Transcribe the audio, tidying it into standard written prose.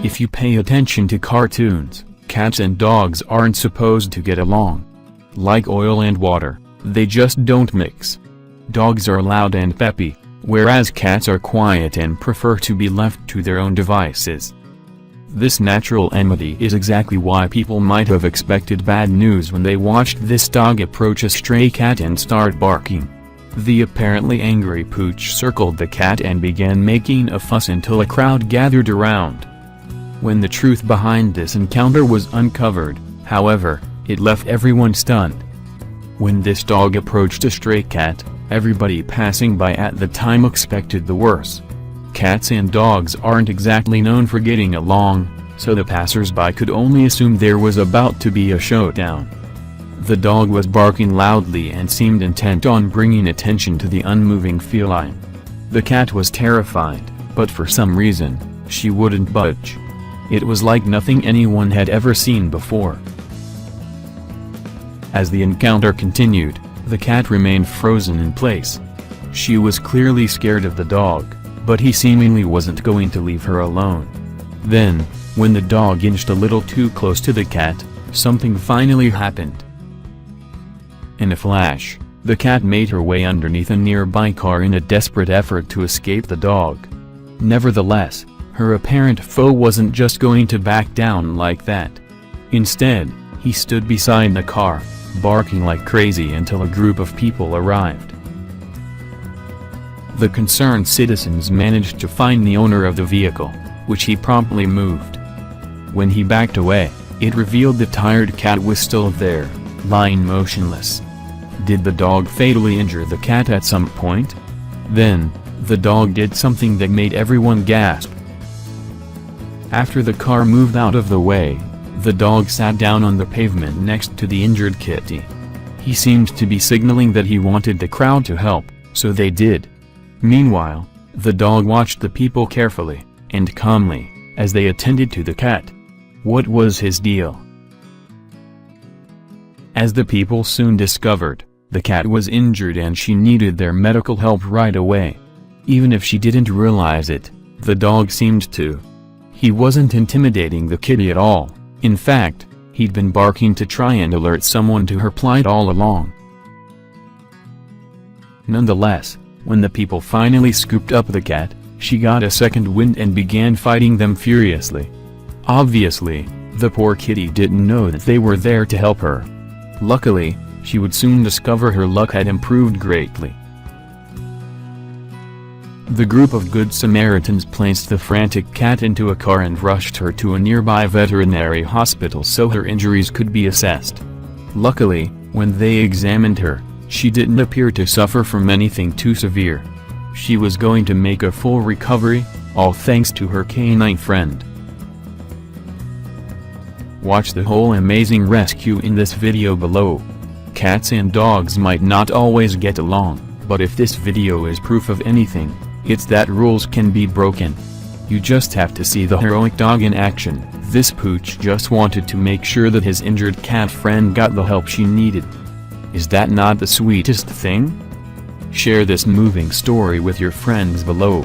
If you pay attention to cartoons, cats and dogs aren't supposed to get along. Like oil and water, they just don't mix. Dogs are loud and peppy, whereas cats are quiet and prefer to be left to their own devices. This natural enmity is exactly why people might have expected bad news when they watched this dog approach a stray cat and start barking. The apparently angry pooch circled the cat and began making a fuss until a crowd gathered around. When the truth behind this encounter was uncovered, however, it left everyone stunned. When this dog approached a stray cat, everybody passing by at the time expected the worst. Cats and dogs aren't exactly known for getting along, so the passers-by could only assume there was about to be a showdown. The dog was barking loudly and seemed intent on bringing attention to the unmoving feline. The cat was terrified, but for some reason, she wouldn't budge. It was like nothing anyone had ever seen before. As the encounter continued, the cat remained frozen in place. She was clearly scared of the dog, but he seemingly wasn't going to leave her alone. Then, when the dog inched a little too close to the cat, something finally happened. In a flash, the cat made her way underneath a nearby car in a desperate effort to escape the dog. Nevertheless, her apparent foe wasn't just going to back down like that. Instead, he stood beside the car, barking like crazy until a group of people arrived. The concerned citizens managed to find the owner of the vehicle, which he promptly moved. When he backed away, it revealed the tired cat was still there, lying motionless. Did the dog fatally injure the cat at some point? Then, the dog did something that made everyone gasp. After the car moved out of the way, the dog sat down on the pavement next to the injured kitty. He seemed to be signaling that he wanted the crowd to help, so they did. Meanwhile, the dog watched the people carefully, and calmly, as they attended to the cat. What was his deal? As the people soon discovered, the cat was injured and she needed their medical help right away. Even if she didn't realize it, the dog seemed to. He wasn't intimidating the kitty at all. In fact, he'd been barking to try and alert someone to her plight all along. Nonetheless, when the people finally scooped up the cat, she got a second wind and began fighting them furiously. Obviously, the poor kitty didn't know that they were there to help her. Luckily, she would soon discover her luck had improved greatly. The group of Good Samaritans placed the frantic cat into a car and rushed her to a nearby veterinary hospital so her injuries could be assessed. Luckily, when they examined her, she didn't appear to suffer from anything too severe. She was going to make a full recovery, all thanks to her canine friend. Watch the whole amazing rescue in this video below. Cats and dogs might not always get along, but if this video is proof of anything, it's that rules can be broken. You just have to see the heroic dog in action. This pooch just wanted to make sure that his injured cat friend got the help she needed. Is that not the sweetest thing? Share this moving story with your friends below.